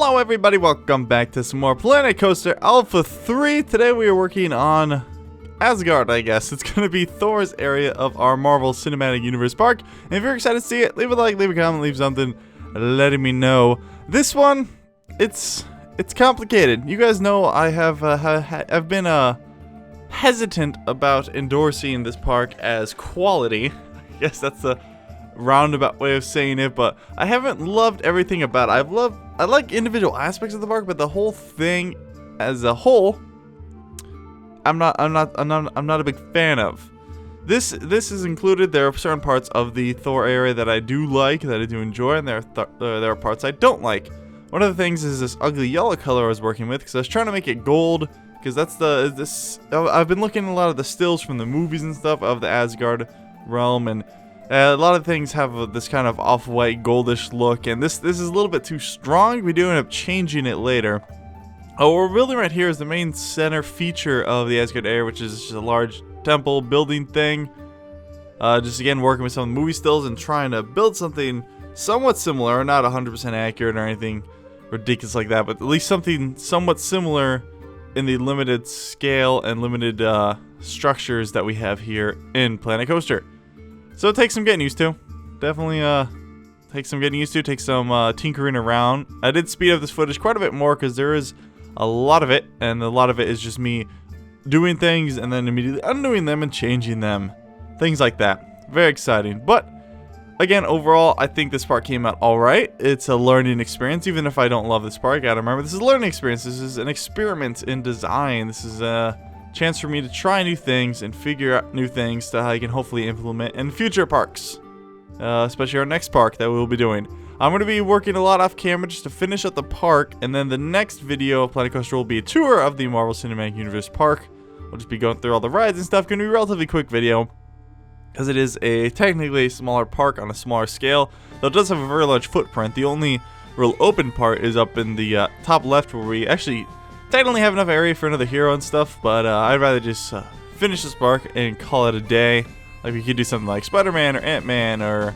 Hello everybody, welcome back to some more Planet Coaster Alpha 3. Today we are working on Asgard, I guess. It's going to be Thor's area of our Marvel Cinematic Universe park. And if you're excited to see it, leave a like, leave a comment, leave something letting me know. This one, it's complicated. You guys know I have I've been hesitant about endorsing this park as quality. I guess that's a roundabout way of saying it, but I haven't loved everything about it. I like individual aspects of the park, but the whole thing as a whole, I'm not a big fan of. This is included. There are certain parts of the Thor area that I do like, that I do enjoy, and there are parts I don't like. One of the things is this ugly yellow color I was working with, because I was trying to make it gold, because that's I've been looking at a lot of the stills from the movies and stuff of the Asgard realm, and a lot of things have this kind of off-white goldish look, and this is a little bit too strong. We do end up changing it later. Oh, we're building right here is the main center feature of the Asgard area, which is just a large temple building thing. Just again working with some movie stills and trying to build something somewhat similar, not 100% accurate or anything ridiculous like that, but at least something somewhat similar in the limited scale and limited structures that we have here in Planet Coaster. So it takes some getting used to. Definitely takes some getting used to, takes some tinkering around. I did speed up this footage quite a bit more because there is a lot of it, and a lot of it is just me doing things and then immediately undoing them and changing them. Things like that. Very exciting. But again, overall, I think this park came out alright. It's a learning experience, even if I don't love this park. I gotta remember, this is a learning experience. This is an experiment in design. This is a chance for me to try new things and figure out new things that I can hopefully implement in future parks, especially our next park that we'll be doing. I'm going to be working a lot off camera just to finish up the park, and then the next video of Planet Coaster will be a tour of the Marvel Cinematic Universe park. We'll just be going through all the rides and stuff. Going to be a relatively quick video because it is a technically smaller park on a smaller scale, though it does have a very large footprint. The only real open part is up in the top left, where we actually technically have enough area for another hero and stuff, but I'd rather just finish this park and call it a day. Like we could do something like Spider-Man or Ant-Man or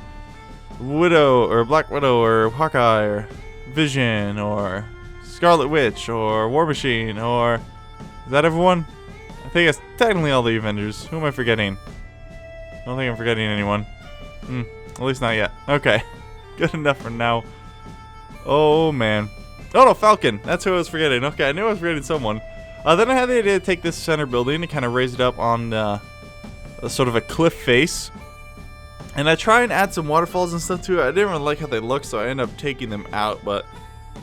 Widow or Black Widow or Hawkeye or Vision or Scarlet Witch or War Machine, or is that everyone? I think it's technically all the Avengers. Who am I forgetting? I don't think I'm forgetting anyone. At least not yet. Okay. Good enough for now. Oh man. Oh no, Falcon. That's who I was forgetting. Okay, I knew I was forgetting someone. Then I had the idea to take this center building and kind of raise it up on a sort of a cliff face. And I try and add some waterfalls and stuff to it. I didn't really like how they look, so I ended up taking them out. But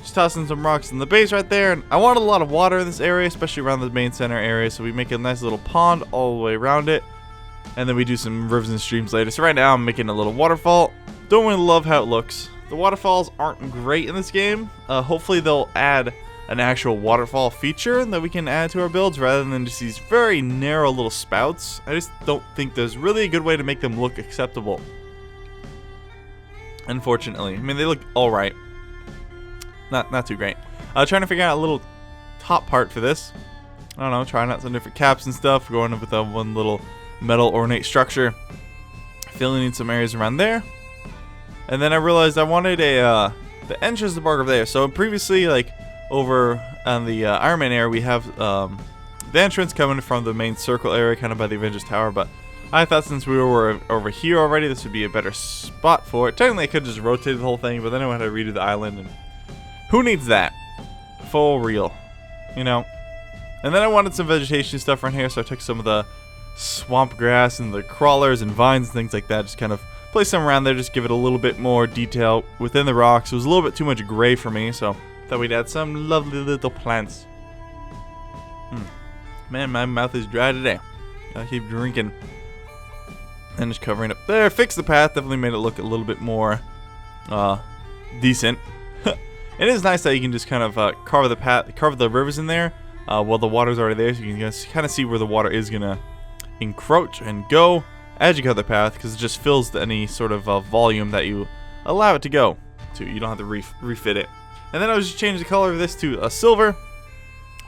just tossing some rocks in the base right there. And I wanted a lot of water in this area, especially around the main center area. So we make a nice little pond all the way around it. And then we do some rivers and streams later. So right now I'm making a little waterfall. Don't really love how it looks. The waterfalls aren't great in this game. Hopefully they'll add an actual waterfall feature that we can add to our builds rather than just these very narrow little spouts. I just don't think there's really a good way to make them look acceptable, unfortunately. I mean, they look alright. Not too great. Trying to figure out a little top part for this. I don't know, trying out some different caps and stuff. Going up with one little metal ornate structure. Filling in some areas around there. And then I realized I wanted the entrance to the park over there. So previously, like over on the Iron Man area, we have the entrance coming from the main circle area, kind of by the Avengers Tower. But I thought since we were over here already, this would be a better spot for it. Technically, I could just rotate the whole thing, but then I would have to redo the island, and who needs that? For real, you know. And then I wanted some vegetation stuff around here, so I took some of the swamp grass and the crawlers and vines and things like that, just kind of place some around there, just give it a little bit more detail within the rocks. It was a little bit too much gray for me, so thought we'd add some lovely little plants. Man, my mouth is dry today. Gotta keep drinking. And just covering up there. Fix the path. Definitely made it look a little bit more decent. It is nice that you can just kind of carve the path, carve the rivers in there while the water's already there, so you can just kind of see where the water is gonna encroach and go as you cut the path, because it just fills any sort of volume that you allow it to go to. You don't have to refit it. And then I was just changing the color of this to a silver.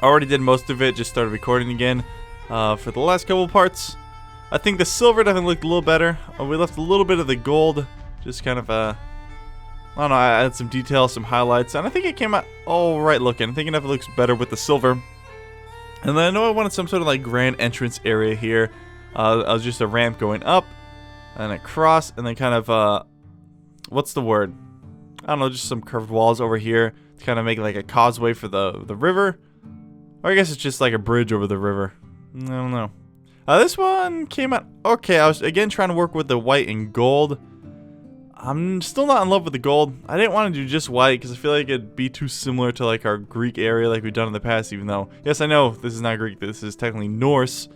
I already did most of it, just started recording again for the last couple parts. I think the silver definitely looked a little better. We left a little bit of the gold, just kind of I don't know, I added some details, some highlights, and I think it came out alright looking. I think it looks better with the silver. And then I know I wanted some sort of like grand entrance area here. Was just a ramp going up and across, and then kind of what's the word? I don't know, just some curved walls over here to kind of make like a causeway for the river. Or I guess it's just like a bridge over the river. I don't know. This one came out okay. I was again trying to work with the white and gold. I'm still not in love with the gold. I didn't want to do just white because I feel like it'd be too similar to like our Greek area like we've done in the past, even though, yes, I know this is not Greek, this is technically Norse.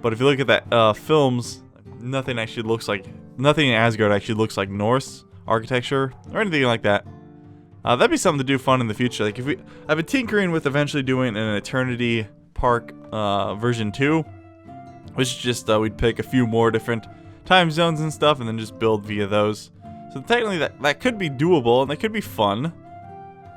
But if you look at that films, nothing in Asgard actually looks like Norse architecture or anything like that. That'd be something to do fun in the future. Like I've been tinkering with eventually doing an Eternity Park version 2, which is just we'd pick a few more different time zones and stuff and then just build via those. So technically that could be doable and that could be fun.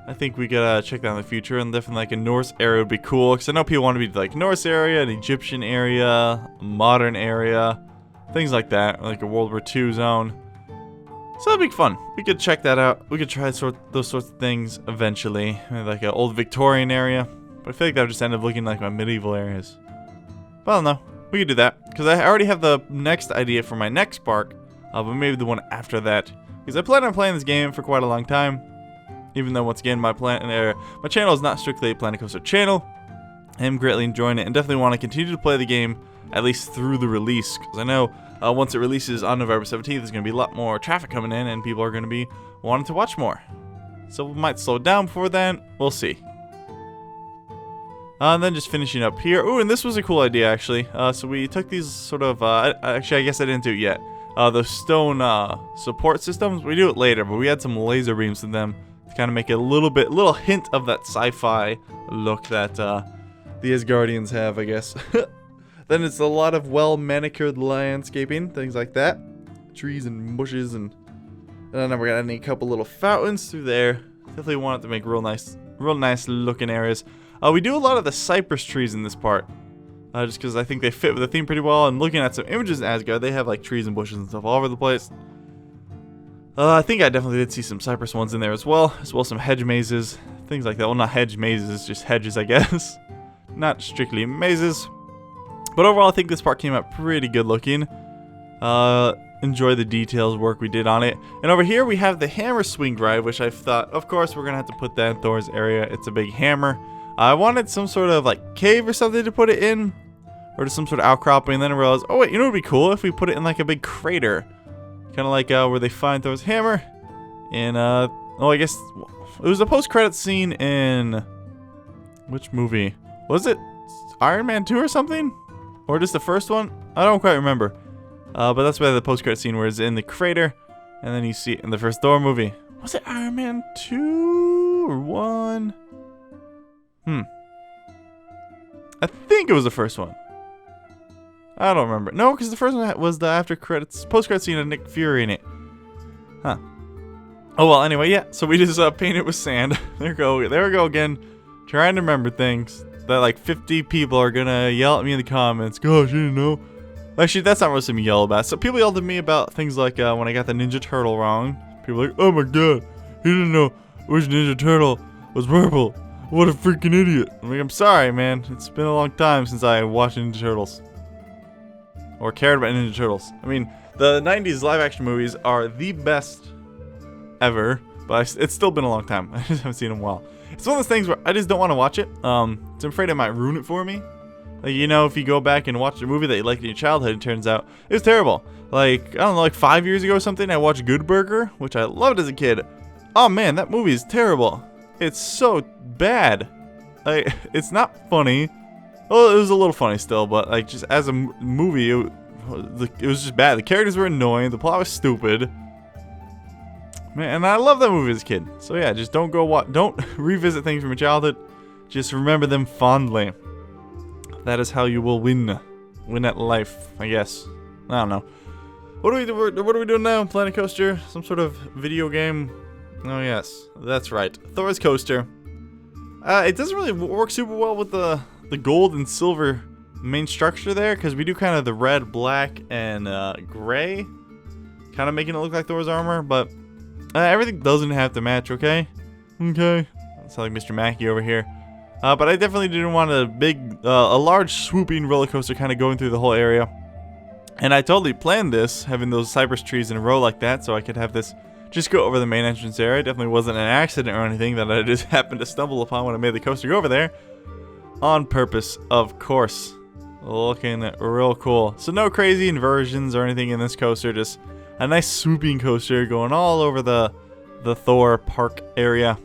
I think we could check that in the future, and definitely like a Norse area would be cool, because I know people want to be like Norse area, an Egyptian area, a modern area, things like that, like a World War II zone. So that'd be fun. We could check that out. We could try those sorts of things eventually, maybe like an old Victorian area. But I feel like that would just end up looking like my medieval areas. But I don't know. We could do that, because I already have the next idea for my next park, but maybe the one after that. Because I plan on playing this game for quite a long time. Even though, once again, my channel is not strictly a Planet Coaster channel. I am greatly enjoying it and definitely want to continue to play the game, at least through the release. Because I know once it releases on November 17th, there's going to be a lot more traffic coming in and people are going to be wanting to watch more. So we might slow down before then. We'll see. And then just finishing up here. Ooh, and this was a cool idea, actually. So we took these sort of... actually, I guess I didn't do it yet. The stone support systems. We do it later, but we had some laser beams in them. Kind of make it a little hint of that sci-fi look that the Asgardians have, I guess. Then it's a lot of well-manicured landscaping, things like that. Trees and bushes, and then we're gonna need a couple little fountains through there. Definitely want it to make real nice looking areas. We do a lot of the cypress trees in this part, just because I think they fit with the theme pretty well. And looking at some images in Asgard, they have like trees and bushes and stuff all over the place. I think I definitely did see some cypress ones in there as well some hedge mazes, things like that. Well, not hedge mazes, just hedges, I guess. Not strictly mazes. But overall, I think this part came out pretty good looking. Enjoy the details work we did on it. And over here, we have the hammer swing drive, which I thought, of course, we're going to have to put that in Thor's area. It's a big hammer. I wanted some sort of like cave or something to put it in, or just some sort of outcropping. And then I realized, oh wait, you know what would be cool if we put it in like a big crater. Kind of like where they find Thor's hammer. And, oh, I guess it was a post-credit scene in... Which movie? Was it Iron Man 2 or something? Or just the first one? I don't quite remember. But that's where the post-credit scene where it's in the crater. And then you see it in the first Thor movie. Was it Iron Man 2 or 1? I think it was the first one. I don't remember. No, because the first one was the post-credit scene of Nick Fury in it. Huh. Oh well, anyway, yeah. So we just painted with sand. There we go again. Trying to remember things that like 50 people are gonna yell at me in the comments. Gosh, you didn't know. Actually, that's not really something you yell about. So people yelled at me about things like when I got the Ninja Turtle wrong. People were like, oh my god, he didn't know which Ninja Turtle was purple. What a freaking idiot. I'm like, I'm sorry, man. It's been a long time since I watched Ninja Turtles. Or cared about Ninja Turtles. I mean, the 90s live-action movies are the best ever, but it's still been a long time. I just haven't seen them in a while. It's one of those things where I just don't want to watch it. I'm afraid it might ruin it for me. Like, you know, if you go back and watch a movie that you liked in your childhood, it turns out it was terrible. Like, I don't know, like 5 years ago or something, I watched Good Burger, which I loved as a kid. Oh man, that movie is terrible. It's so bad. Like, it's not funny. Well, it was a little funny still, but like just as a movie, it was just bad. The characters were annoying. The plot was stupid. Man, and I love that movie as a kid. So yeah, just don't revisit things from your childhood. Just remember them fondly. That is how you will win at life, I guess. I don't know. What are we doing now? Planet Coaster? Some sort of video game? Oh yes, that's right. Thor's Coaster. It doesn't really work super well with the gold and silver main structure there, because we do kind of the red, black, and gray, kind of making it look like Thor's armor. But Everything doesn't have to match, okay? Okay. Sound like Mr. Mackey over here. But I definitely didn't want a large swooping roller coaster kind of going through the whole area. And I totally planned this, having those cypress trees in a row like that, so I could have this just go over the main entrance area. It definitely wasn't an accident or anything that I just happened to stumble upon when I made the coaster go over there. On purpose, of course. Looking real cool. So no crazy inversions or anything in this coaster, just a nice swooping coaster going all over the Thor park area.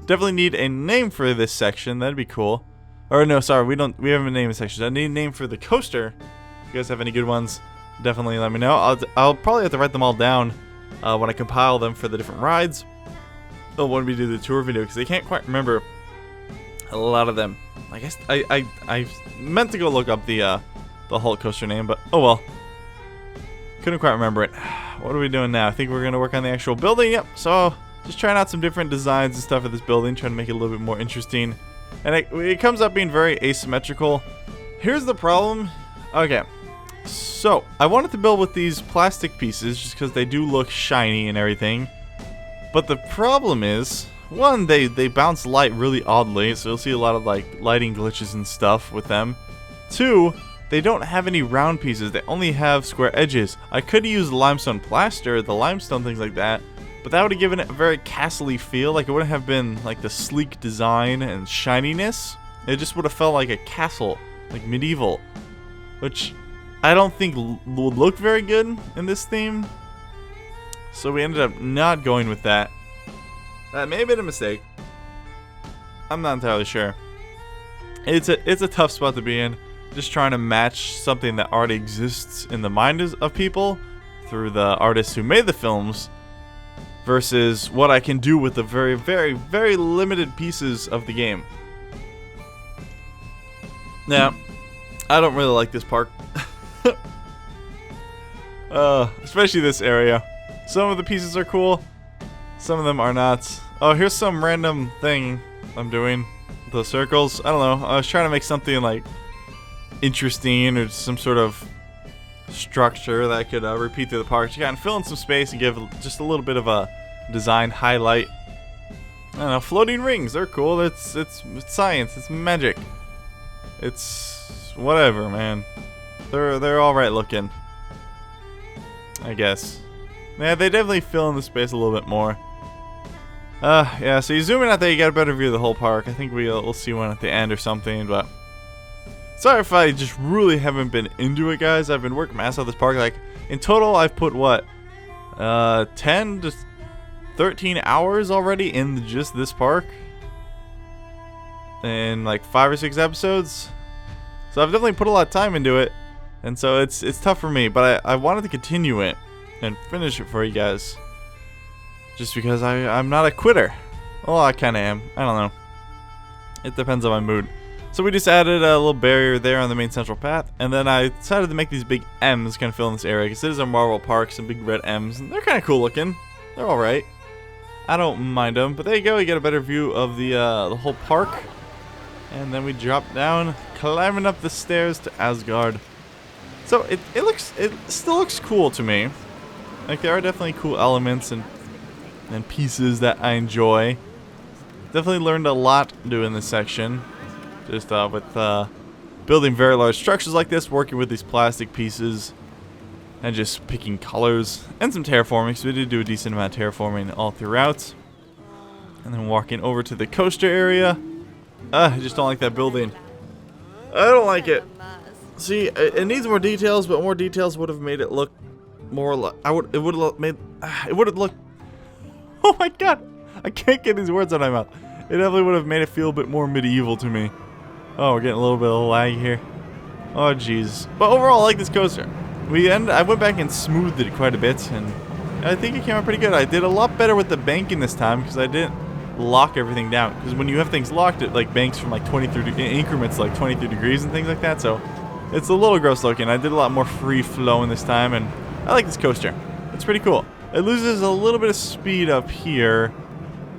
Definitely need a name for this section. That'd be cool. Or no, sorry, we haven't named the sections. I need a name for the coaster. If you guys have any good ones, definitely let me know. I'll probably have to write them all down when I compile them for the different rides. When we do the tour video, because I can't quite remember a lot of them. I guess I meant to go look up the Hulk coaster name, but oh well. Couldn't quite remember it. What are we doing now? I think we're gonna work on the actual building. Yep. So just trying out some different designs and stuff for this building, trying to make it a little bit more interesting. And it comes up being very asymmetrical. Here's the problem. Okay. So I wanted to build with these plastic pieces just because they do look shiny and everything. But the problem is, one, they bounce light really oddly, so you'll see a lot of like lighting glitches and stuff with them. Two, they don't have any round pieces, they only have square edges. I could use limestone plaster, the limestone, things like that, but that would have given it a very castle-y feel. Like, it wouldn't have been like the sleek design and shininess. It just would have felt like a castle, like medieval, which I don't think would look very good in this theme. So we ended up not going with that. That may have been a mistake. I'm not entirely sure. It's a tough spot to be in. Just trying to match something that already exists in the mind of people through the artists who made the films versus what I can do with the very, very, very limited pieces of the game. Now, I don't really like this park. Especially this area. Some of the pieces are cool. Some of them are not. Oh, here's some random thing I'm doing. Those circles. I don't know. I was trying to make something like interesting or some sort of structure that could repeat through the park to kind of fill in some space and give just a little bit of a design highlight. I don't know. Floating rings. They're cool. It's science. It's magic. It's whatever, man. They're all right looking, I guess. Yeah, they definitely fill in the space a little bit more. Yeah, so you zoom in out there, you get a better view of the whole park. I think we'll see one at the end or something, but sorry if I just really haven't been into it, guys. I've been working my ass off this park. Like, in total, I've put, what, 10 to 13 hours already in just this park? In, like, 5 or 6 episodes? So I've definitely put a lot of time into it, and so it's tough for me, but I wanted to continue it and finish it for you guys. Just because I'm not a quitter. Well, I kind of am. I don't know. It depends on my mood. So we just added a little barrier there on the main central path. And then I decided to make these big M's kind of fill in this area. Because it is a Marvel park, some big red M's. And they're kind of cool looking. They're alright. I don't mind them. But there you go. You get a better view of the whole park. And then we drop down, climbing up the stairs to Asgard. So it still looks cool to me. Like, there are definitely cool elements and pieces that I enjoy. Definitely learned a lot doing this section. Just with building very large structures like this, working with these plastic pieces, and just picking colors. And some terraforming, so we did do a decent amount of terraforming all throughout. And then walking over to the coaster area. I just don't like that building. I don't like it. See, it needs more details, but more details would have made it look more like... It would have looked... Oh my god! I can't get these words out of my mouth. It definitely would have made it feel a bit more medieval to me. Oh, we're getting a little bit of lag here. Oh, jeez. But overall, I like this coaster. I went back and smoothed it quite a bit, and I think it came out pretty good. I did a lot better with the banking this time, because I didn't lock everything down. Because when you have things locked, it like banks from like 23 increments, like 23 degrees and things like that. So it's a little gross looking. I did a lot more free flowing this time, and I like this coaster. It's pretty cool. It loses a little bit of speed up here.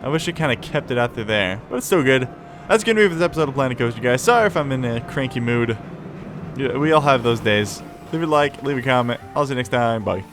I wish it kind of kept it out there, but it's still good. That's going to be for this episode of Planet Coaster, guys. Sorry if I'm in a cranky mood. Yeah, we all have those days. Leave a like, leave a comment. I'll see you next time. Bye.